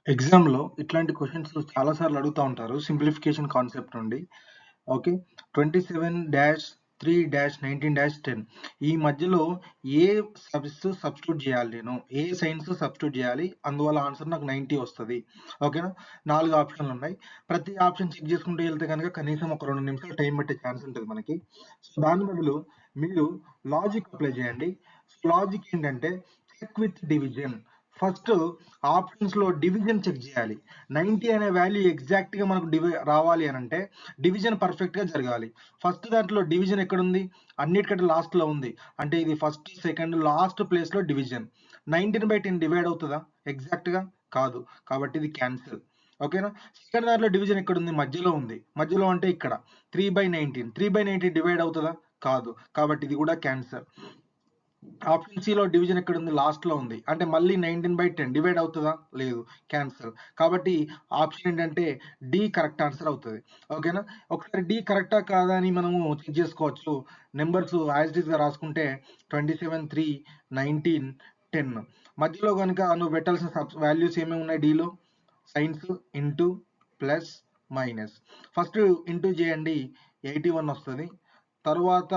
ఎగ్జామ్‌లో ఇట్లాంటి క్వెషన్స్ చాలా సార్లు అడుగుతా ఉంటారు. సింప్లిఫికేషన్ కాన్సెప్ట్ నుండి. ఓకే. 27-3-19-10 ఈ మధ్యలో ఏ సబ్స్టిట్యూట్ చేయాలి నేను? ఏ సైన్స్ సబ్స్టిట్యూట్ చేయాలి? అందువల్ల ఆన్సర్ నాకు 90 వస్తది. ఓకేనా? 4 ఆప్షన్‌లున్నాయి. ప్రతి ఆప్షన్ చెక్ చేసుకుంటూ వెళ్తే గనక కనీసం ఒక 2 నిమిషాలు టైం పట్టే ఛాన్స్ ఉంటది మనకి. సో, దాని బదులు మీరు లాజిక్ అప్లై చేయండి. లాజిక్ ఏంటంటే చెక్ విత్ డివిజన్. ఫస్ట్ ఆప్షన్స్‌లో డివిజన్ చెక్ చేయాలి. 90 అనే వాల్యూ ఎగ్జాక్ట్‌గా మనకు రావాలి అనంటే డివిజన్ పర్ఫెక్ట్‌గా జరగాలి. ఫస్ట్ దాంట్లో డివిజన్ ఎక్కడుంది? అన్నిటికంటే లాస్ట్‌లో ఉంది. అంటే ఇది ఫస్ట్, సెకండ్, లాస్ట్ ప్లేస్‌లో డివిజన్. 19/10 డివైడ్ అవుతదా ఎగ్జాక్ట్‌గా? కాదు. కాబట్టి ఇది క్యాన్సిల్. ఓకేనా? సెకండ్ దాంట్లో డివిజన్ ఎక్కడుంది? మధ్యలో ఉంది. మధ్యలో అంటే ఇక్కడ 3/19. 3/19 డివైడ్ అవుతదా? కాదు. కాబట్టి ఇది కూడా క్యాన్సిల్. ఆప్షన్ సిలో డివిజన్ ఎక్కడుంది? లాస్ట్‌లో ఉంది. అంటే మళ్ళీ 19/10 డివైడ్ అవుతదా? లేదు. క్యాన్సిల్. కాబట్టి ఆప్షన్ ఏంటంటే డి కరెక్ట్ ఆన్సర్ అవుతది. ఓకేనా? ఒకసారి డి కరెక్టా కాదా అని మనము చెక్ చేసుకోవచ్చు. నంబర్స్ యాజ్ ఇట్ ఈస్‌గా రాసుకుంటే 27, 3, 19, 10 మధ్యలో గనుక నువ్వు పెట్టాల్సిన వాల్యూస్ ఏమేమి ఉన్నాయి డిలో? Signs, into, plus, minus. First into చేయండి 81 వస్తది. తరువాత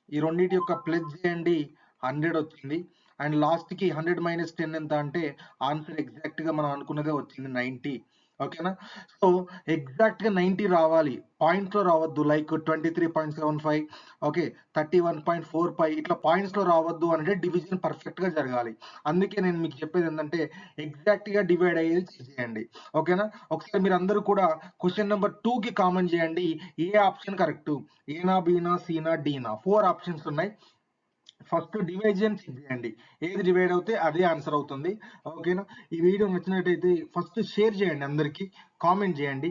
ఈ రెండిటి యొక్క ప్లస్ చేయండి 100 వచ్చింది. అండ్ లాస్ట్‌కి 100 - 10 ఎంత అంటే ఆన్సర్ ఎగ్జాక్ట్‌గా మనం అనుకున్నదే వచ్చింది 90. ఓకేనా? సో, ఎగ్జాక్ట్‌గా 90 రావాలి. పాయింట్స్‌లో రావద్దు. Like 23.75 okay. 31.45 ఇట్లా పాయింట్స్‌లో రావద్దు అంటే డివిజన్ పర్ఫెక్ట్‌గా జరగాలి. అందుకే నేను మీకు చెప్పేదేంటంటే ఎగ్జాక్ట్‌గా డివైడ్ అయ్యేది చెక్ చేయండి. ఓకేనా? ఒకసారి మీరందరూ కూడా క్వెషన్ నంబర్ 2కి కామెంట్ చేయండి. ఏ ఆప్షన్ కరెక్టు? ఏనా? బీనా? సీనా? డీనా? 4 ఆప్షన్స్ ఉన్నాయి. ఫస్ట్ డివిజన్ చెక్ చేయండి. ఏది డివైడ్ అవుతే అదే ఆన్సర్ అవుతుంది. ఓకేనా? ఈ వీడియో నచ్చినట్టయితే ఫస్ట్ షేర్ చేయండి అందరికి. కామెంట్ చేయండి.